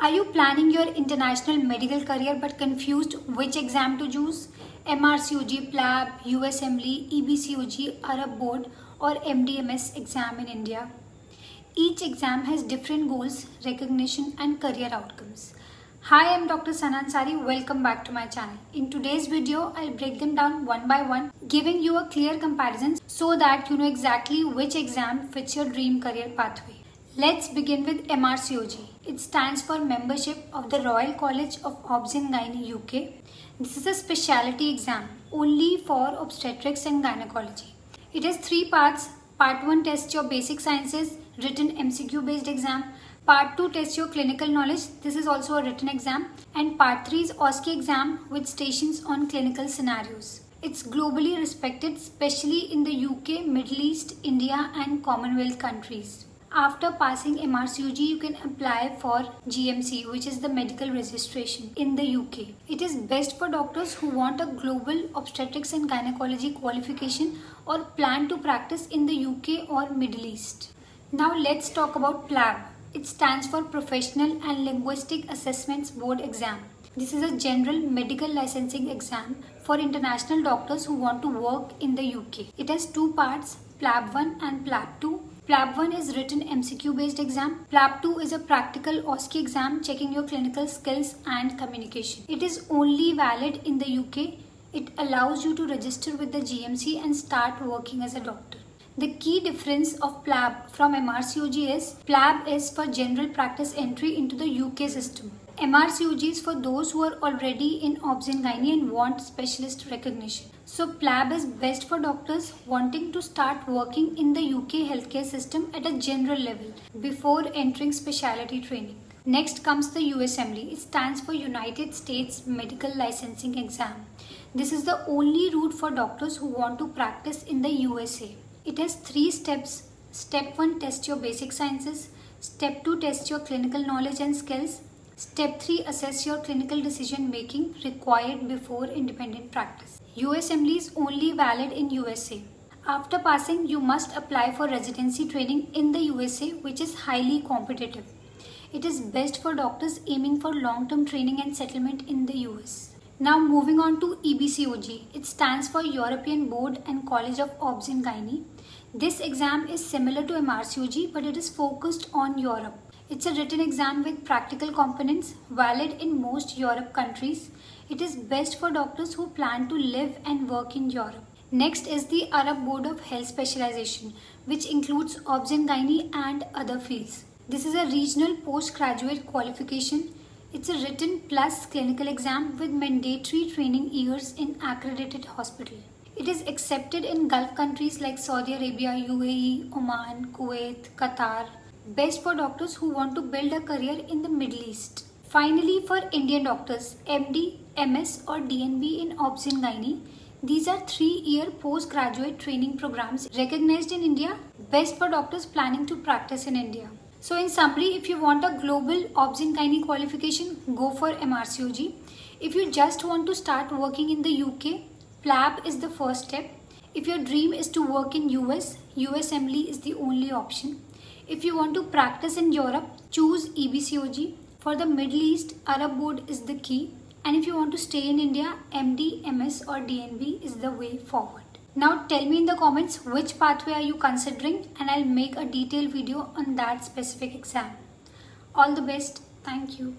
Are you planning your international medical career but confused which exam to choose? MRCOG, PLAB, USMLE, EBCOG, Arab Board or MDMS exam in India? Each exam has different goals, recognition and career outcomes. Hi, I'm Dr. Sana Ansari. Welcome back to my channel. In today's video, I'll break them down one by one, giving you a clear comparison so that you know exactly which exam fits your dream career pathway. Let's begin with MRCOG. It stands for Membership of the Royal College of Obs and Gynae UK. This is a specialty exam only for obstetrics and gynecology. It has three parts. Part 1 tests your basic sciences, written MCQ based exam. Part 2 tests your clinical knowledge. This is also a written exam. And Part 3 is OSCE exam with stations on clinical scenarios. It's globally respected, especially in the UK, Middle East, India and Commonwealth countries. After passing MRCOG, you can apply for GMC, which is the medical registration in the UK. It is best for doctors who want a global obstetrics and gynecology qualification or plan to practice in the UK or Middle East. Now let's talk about PLAB. It stands for Professional and Linguistic Assessments Board Exam. This is a general medical licensing exam for international doctors who want to work in the UK. It has two parts, PLAB 1 and PLAB 2. PLAB 1 is written MCQ based exam. PLAB 2 is a practical OSCE exam checking your clinical skills and communication. It is only valid in the UK. It allows you to register with the GMC and start working as a doctor. The key difference of PLAB from MRCOG is PLAB is for general practice entry into the UK system. MRCOG is for those who are already in Obs and Gynae and want specialist recognition. So PLAB is best for doctors wanting to start working in the UK healthcare system at a general level before entering specialty training. Next comes the USMLE. It stands for United States Medical Licensing Exam. This is the only route for doctors who want to practice in the USA. It has 3 steps. Step 1, test your basic sciences. Step 2, test your clinical knowledge and skills. Step 3, assess your clinical decision making required before independent practice. USMLE is only valid in USA. After passing, you must apply for residency training in the USA, which is highly competitive. It is best for doctors aiming for long-term training and settlement in the US. Now moving on to EBCOG. It stands for European Board and College of Obs and Gynae. This exam is similar to MRCOG, but it is focused on Europe. It's a written exam with practical components, valid in most Europe countries. It is best for doctors who plan to live and work in Europe. Next is the Arab Board of Health Specialization, which includes Obs and Gynae and other fields. This is a regional postgraduate qualification. It's a written plus clinical exam with mandatory training years in accredited hospital. It is accepted in Gulf countries like Saudi Arabia, UAE, Oman, Kuwait, Qatar. Best for doctors who want to build a career in the Middle East. Finally, for Indian doctors, MD, MS or DNB in Obs and Gynae. These are 3-year postgraduate training programs recognized in India, best for doctors planning to practice in India. So in summary, if you want a global Obs and Gynae qualification, go for MRCOG. If you just want to start working in the UK, PLAB is the first step. If your dream is to work in US, USMLE is the only option. If you want to practice in Europe, choose EBCOG. For the Middle East, Arab Board is the key. And if you want to stay in India, MD, MS or DNB is the way forward. Now tell me in the comments which pathway are you considering and I'll make a detailed video on that specific exam. All the best. Thank you.